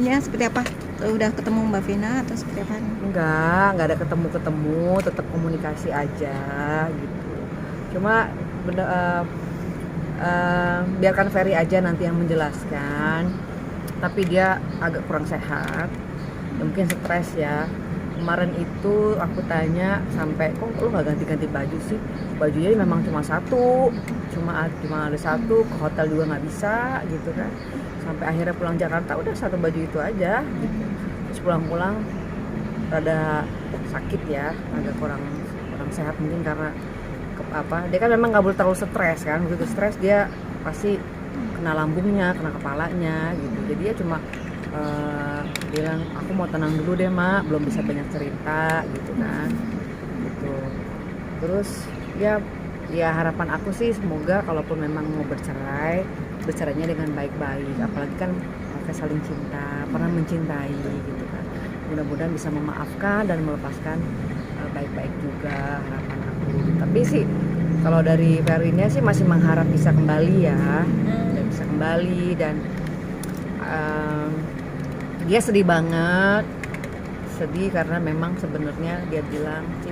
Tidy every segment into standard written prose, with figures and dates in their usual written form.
selanjutnya seperti apa? Udah ketemu Mbak Vena atau seperti apa? Enggak ada ketemu, tetap komunikasi aja gitu. Cuma biarkan Ferry aja nanti yang menjelaskan. Tapi dia agak kurang sehat, mungkin stres ya. Kemarin itu aku tanya sampai, kok lu nggak ganti-ganti baju sih? Bajunya memang cuma ada satu, ke hotel juga nggak bisa gitu kan. Sampai akhirnya pulang Jakarta udah satu baju itu aja gitu. Terus pulang-pulang rada sakit ya, agak kurang sehat mungkin karena dia kan memang nggak boleh terlalu stres kan. Begitu stres dia pasti kena lambungnya, kena kepalanya gitu. Jadi dia cuma bilang aku mau tenang dulu deh mak, belum bisa banyak cerita gitu kan gitu. Terus ya harapan aku sih semoga kalaupun memang mau bercerainya dengan baik-baik, apalagi kan mereka saling cinta, pernah mencintai gitu kan. Mudah-mudahan bisa memaafkan dan melepaskan baik-baik juga, harapan aku. Tapi sih kalau dari Ferry-nya sih masih mengharap bisa kembali ya, bisa kembali dan dia sedih banget, karena memang sebenarnya dia bilang sih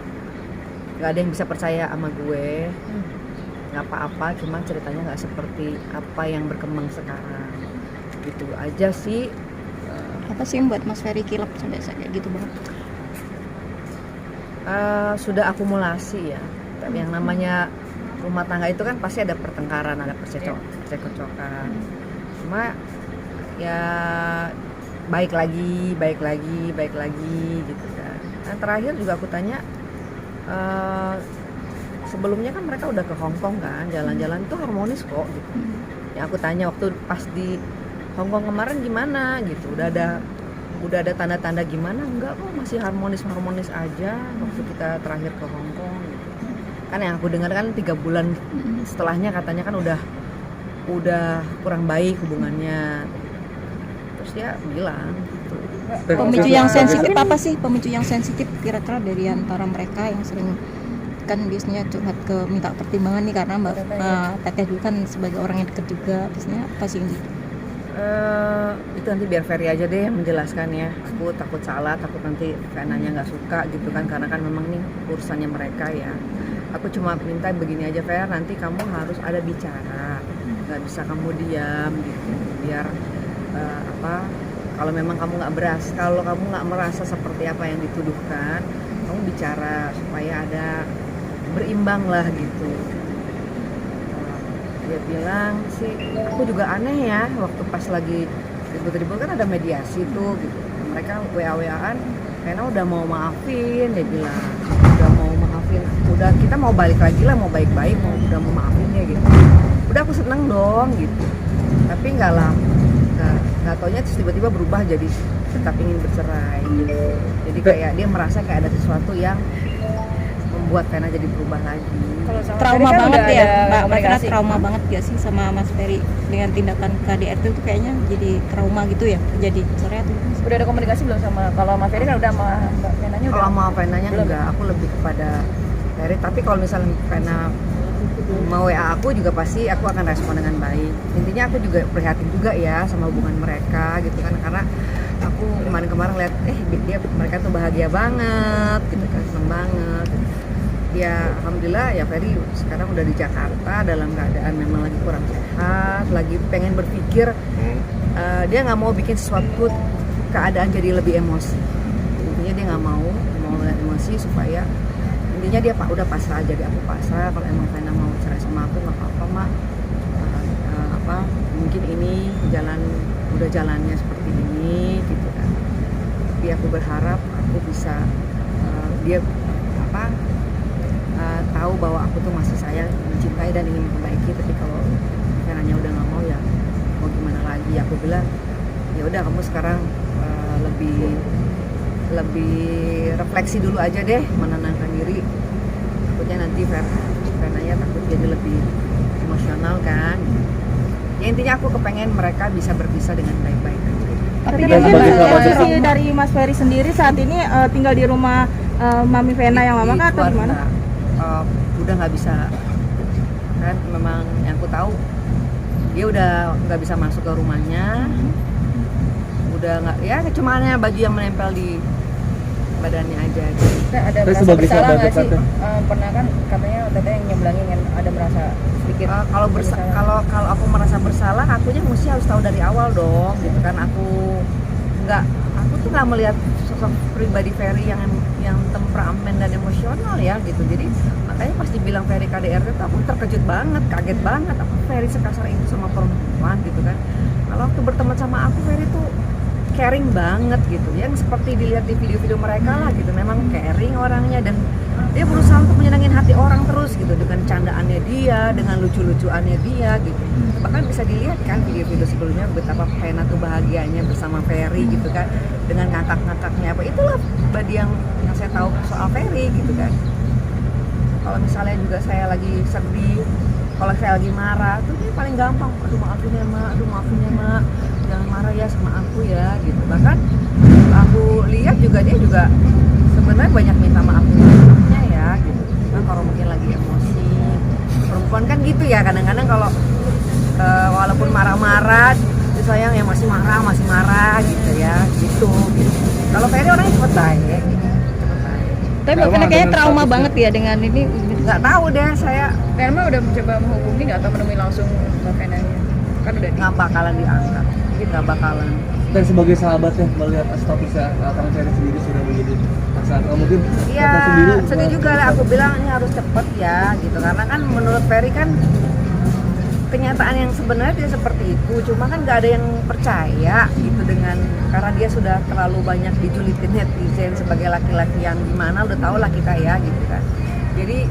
nggak ada yang bisa percaya sama gue, nggak apa-apa, cuma ceritanya nggak seperti apa yang berkembang sekarang, gitu aja sih. Apa sih yang buat Mas Ferry kilap sampai kayak gitu banget? Sudah akumulasi ya, yang namanya rumah tangga itu kan pasti ada pertengkaran, ada percekcokan, cuma ya baik lagi gitu kan. Nah, terakhir juga aku tanya, sebelumnya kan mereka udah ke Hong Kong kan, jalan-jalan itu harmonis kok gitu. Yang aku tanya waktu pas di Hong Kong kemarin gimana gitu, udah ada tanda-tanda gimana? Enggak kok, masih harmonis aja waktu kita terakhir ke Hong Kong gitu. Kan yang aku dengar kan 3 bulan setelahnya katanya kan udah kurang baik hubungannya. Terus dia bilang gitu. Pemicu yang sensitif apa sih? Pemicu yang sensitif kira-kira dari antara mereka yang sering kan biasanya curhat ke minta pertimbangan nih, karena Mbak Teteh dulu kan sebagai orang yang dekat juga, biasanya apa sih gitu? Itu nanti biar Ferry aja deh yang menjelaskan ya. Aku takut salah, takut nanti Venanya nggak suka gitu kan, karena kan memang nih urusannya mereka ya. Aku cuma minta begini aja Fer, nanti kamu harus ada bicara, nggak bisa kamu diam gitu, biar kalau memang kamu nggak merasa seperti apa yang dituduhkan, kamu bicara supaya ada berimbang lah gitu. Dia bilang sih, aku juga aneh ya, waktu pas lagi ribut-ribut kan ada mediasi tuh gitu, mereka WA-WAan, karena udah mau maafin, dia bilang udah mau maafin, udah kita mau balik lagi lah, mau baik-baik, udah mau maafin ya gitu. Udah aku seneng dong gitu, tapi nggak taunya terus tiba-tiba berubah jadi tetap ingin bercerai gitu. Jadi kayak dia merasa kayak ada sesuatu yang membuat Vena jadi berubah lagi. Trauma kan banget ya Mbak Vena, trauma banget gak sih sama Mas Ferry dengan tindakan KDRT itu? Kayaknya jadi trauma gitu ya, jadi cerai tuh. Udah ada komunikasi belum sama, kalau Mas Ferry kan udah sama Mbak Venanya? Kalau sama Venanya enggak, aku lebih kepada Ferry. Tapi kalau misalnya Vena mau WA aku juga pasti aku akan respon dengan baik. Intinya aku juga prihatin juga ya sama hubungan mereka gitu kan, karena aku kemarin lihat mereka tuh bahagia banget gitu kan, seneng banget. Ya alhamdulillah ya Ferry sekarang udah di Jakarta dalam keadaan memang lagi kurang sehat, lagi pengen berpikir, dia nggak mau bikin sesuatu keadaan jadi lebih emosi. Intinya dia nggak mau lihat emosi, supaya intinya dia udah pasrah aja, dia aku pasrah, kalau emang Vena mau cerai sama aku nggak apa-apa mak, mungkin ini udah jalannya seperti ini gitu kan. Tapi aku berharap aku bisa dia tahu bahwa aku tuh masih sayang, mencintai dan ingin memperbaiki. Tapi kalau Venanya udah nggak mau, ya mau gimana lagi. Aku bilang ya udah, kamu sekarang lebih refleksi dulu aja deh, menenangkan diri. Takutnya nanti Venanya takut jadi lebih emosional kan. Ya intinya aku kepengen mereka bisa berpisah dengan baik-baik aja. Tapi posisi dari Mas Ferry sendiri saat ini tinggal di rumah Mami Vena yang lama kah atau gimana? Udah nggak bisa kan, memang yang aku tahu dia udah nggak bisa masuk ke rumahnya, udah nggak, ya cuma hanya baju yang menempel di badannya aja gitu. Ada Saya merasa sebagai bersalah sahabat nggak sih? dekat, Pernah kan katanya teteh yang nyemblangin kan ada merasa sedikit Kalau bersalah. kalau aku merasa bersalah, akunya mesti harus tahu dari awal dong, gitu kan. Aku tuh nggak melihat sosok pribadi Ferry yang temperamen dan emosional ya gitu. Jadi makanya pas dibilang Ferry KDRT tuh aku terkejut banget, kaget banget. Apa Ferry sekasar itu sama perempuan gitu kan? Kalau waktu berteman sama aku, Ferry tuh caring banget gitu, yang seperti dilihat di video-video mereka lah gitu. Memang caring orangnya, dan dia berusaha untuk menyenangin hati orang terus gitu, dengan candaannya dia, dengan lucu-lucuannya dia gitu. Bahkan bisa dilihat kan video-video sebelumnya betapa Vena tuh bahagianya bersama Ferry gitu kan, dengan ngakak-ngakaknya apa. Itulah pribadi yang saya tahu soal Ferry gitu kan. Kalau misalnya juga saya lagi sedih, kalau saya lagi marah tuh dia paling gampang, aduh maafin ya mak, jangan marah ya sama aku ya gitu. Bahkan aku lihat juga dia juga sebenarnya banyak minta maaf sama ya gitu. Nah, kalau mungkin lagi emosi, perempuan kan gitu ya, kadang-kadang kalau walaupun marah-marah itu sayang ya masih marah gitu ya gitu. Kalau Ferry orangnya cepet baik gitu. Tapi Mbak Vena kayaknya trauma banget ya dengan ini. Nggak tahu deh, saya Karena udah mencoba menghubungi nggak atau menemui langsung Mbak Vena kan udah nggak bakalan diangkat, nggak bakalan. Dan sebagai sahabatnya melihat statusnya Kang Ferry sendiri sudah menjadi pasangan, mungkin Iya, Kakak sendiri sedih juga lah. Aku bilang ini harus cepet ya gitu, karena kan menurut Ferry kan kenyataan yang sebenarnya tidak seperti itu, cuma kan nggak ada yang percaya gitu, dengan karena dia sudah terlalu banyak dijulitin netizen sebagai laki-laki yang gimana, udah tau lah kita ya gitu kan. Jadi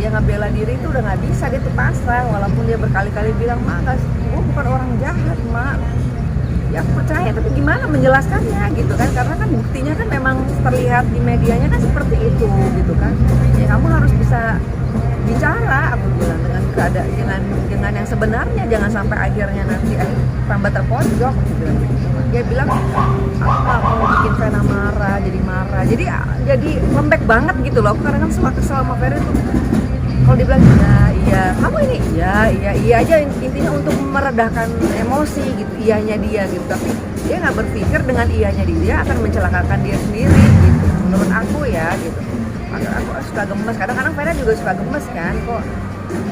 dia ngebela diri itu udah nggak bisa, dia tuh pasrah, walaupun dia berkali-kali bilang mak, gue bukan orang jahat mak. Ya aku percaya, tapi gimana menjelaskannya gitu kan, karena kan buktinya kan memang terlihat di medianya kan seperti itu gitu kan. Ya kamu harus bisa bicara, aku bilang, dengan keadaan, dengan yang sebenarnya, jangan sampai akhirnya nanti tambah terpojok, aku bilang gitu. Dia bilang aku nggak mau bikin Vena marah, jadi lembek banget gitu loh. Aku kadang-kadang suka kesel sama Ferry tuh, kalau dibilang iya kamu ini iya aja, intinya untuk meredahkan emosi gitu, iyanya dia gitu. Tapi dia nggak berpikir dengan iyanya dia akan mencelakakan dia sendiri gitu, menurut aku ya gitu. Aku suka gemes, kadang-kadang Vera juga suka gemes kan, kok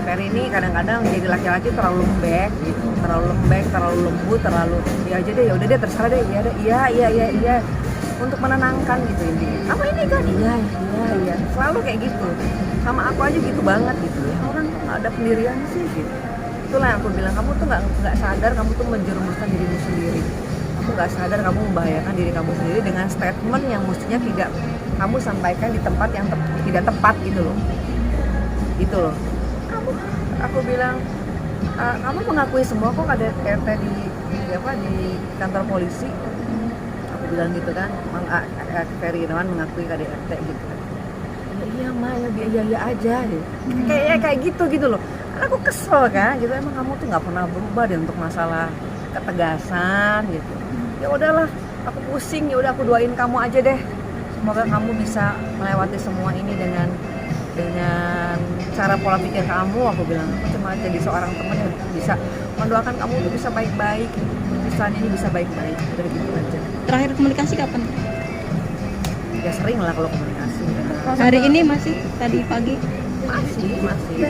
Ferry ini kadang-kadang jadi laki-laki terlalu lembek gitu, terlalu lembut, terlalu ya aja deh, ya udah deh terserah deh, iya untuk menenangkan gitu intinya. Kamu ini kan iya selalu kayak gitu. Sama aku aja gitu banget gitu ya, orang tuh nggak ada pendirian sih gitu. Itulah yang aku bilang, kamu tuh nggak sadar, kamu tuh menjerumuskan dirimu sendiri. Kamu nggak sadar kamu membahayakan diri kamu sendiri dengan statement yang mestinya tidak kamu sampaikan di tempat yang tidak tepat gitu loh. Gitu loh. Aku bilang, kamu mengakui semua kok ada RT di kantor polisi. Aku bilang gitu kan, Ferry Irawan mengakui KDRT gitu kan. Iya mah ya aja gitu. Kayak gitu loh. Karena aku kesel kan gitu, emang kamu tuh nggak pernah berubah deh untuk masalah ketegasan gitu. Ya udahlah, aku pusing, ya udah aku doain kamu aja deh, semoga kamu bisa melewati semua ini dengan cara pola pikir kamu. Aku bilang, aku cuma jadi seorang teman yang bisa mendoakan kamu untuk bisa baik-baik, perpisahan ini bisa baik-baik, udah gitu aja. Terakhir komunikasi kapan? Ya sering lah kalau komunikasi. Hari ini masih, tadi pagi. Masih.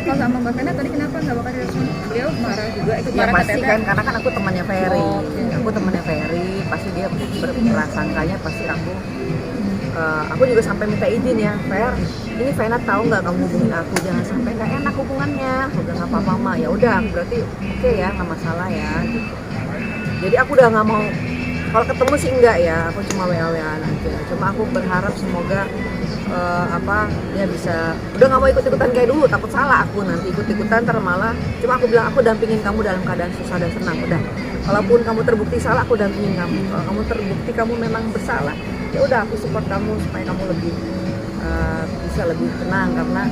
Kalau sama Mbak Vena tadi kenapa nggak bakal direspon? Beliau marah juga, ikut Ya marah pasti ke kan, Teteh. karena kan aku temannya Ferry. Oh, oke. Aku temannya Ferry, pasti dia berprasangkanya pasti aku juga sampai minta izin ya, Fer, ini Vena tahu nggak kamu hubungin aku, jangan sampai nggak enak hubungannya. Aku bilang nggak apa-apa mah, ya udah berarti oke ya, nggak masalah ya. Gitu. Jadi aku udah nggak mau, kalau ketemu sih enggak ya, aku cuma WA-WA aja. Cuma aku berharap semoga dia bisa, udah nggak mau ikut-ikutan kayak dulu, takut salah aku nanti ikut-ikutan malah. Cuma aku bilang aku dampingin kamu dalam keadaan susah dan senang, udah. Kalaupun kamu terbukti salah, aku dampingin kamu. Kalau kamu terbukti kamu memang bersalah, ya udah aku support kamu supaya kamu lebih bisa lebih tenang, karena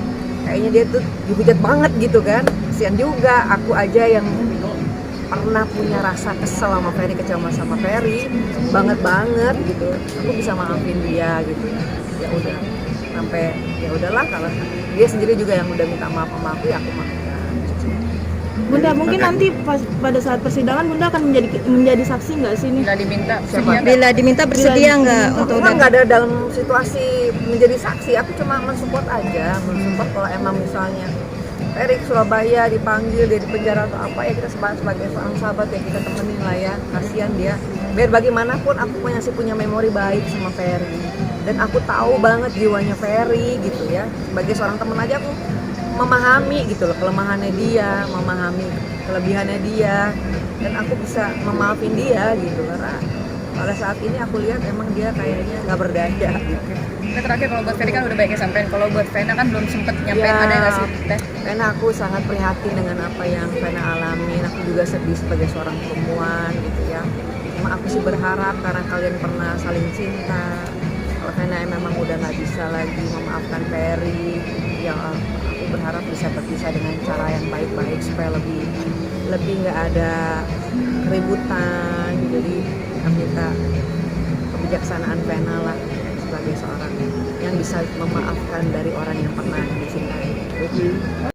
kayaknya dia tuh dihujat banget gitu kan. Kasian juga aku aja yang pernah punya rasa kesel sama Ferry, kecewa sama Ferry banget gitu. Aku bisa maafin dia gitu. Ya udah, sampai ya udahlah, kalau dia sendiri juga yang udah minta maaf sama aku, ya aku maafkan. Bunda mungkin nanti pada saat persidangan Bunda akan menjadi saksi nggak sih nih? Bila diminta Siapa? Bila diminta bersedia nggak Aku untuk mah nggak ada dalam situasi menjadi saksi, aku cuma mensupport aja, mensupport kalau emang misalnya Erik Surabaya dipanggil, dia di penjara atau apa, ya kita sebagai seorang sahabat ya kita temenin lah ya, kasihan dia. Biar bagaimanapun aku masih punya memori baik sama Ferry, dan aku tahu banget jiwanya Ferry gitu ya. Sebagai seorang teman aja aku memahami gitu loh kelemahannya dia, memahami kelebihannya dia, dan aku bisa memaafin dia gitu karena pada saat ini aku lihat emang dia kayaknya nggak berdaya gitu. Nah, terakhir kalau buat Ferry kan udah banyak yang sampein, kalau buat Vena kan belum sempet nyampein, Ya. ada nggak sih Teh? Karena aku sangat prihatin dengan apa yang Vena alamin. Aku juga sedih sebagai seorang perempuan gitu ya. Cuma aku sih berharap karena kalian pernah saling cinta, kalau Vena memang udah nggak bisa lagi memaafkan Ferry, yang aku berharap bisa berpisah dengan cara yang baik-baik supaya lebih nggak ada keributan. Jadi kita minta kebijaksanaan Vena lah sebagai seorang yang bisa memaafkan dari orang yang pernah dicintai.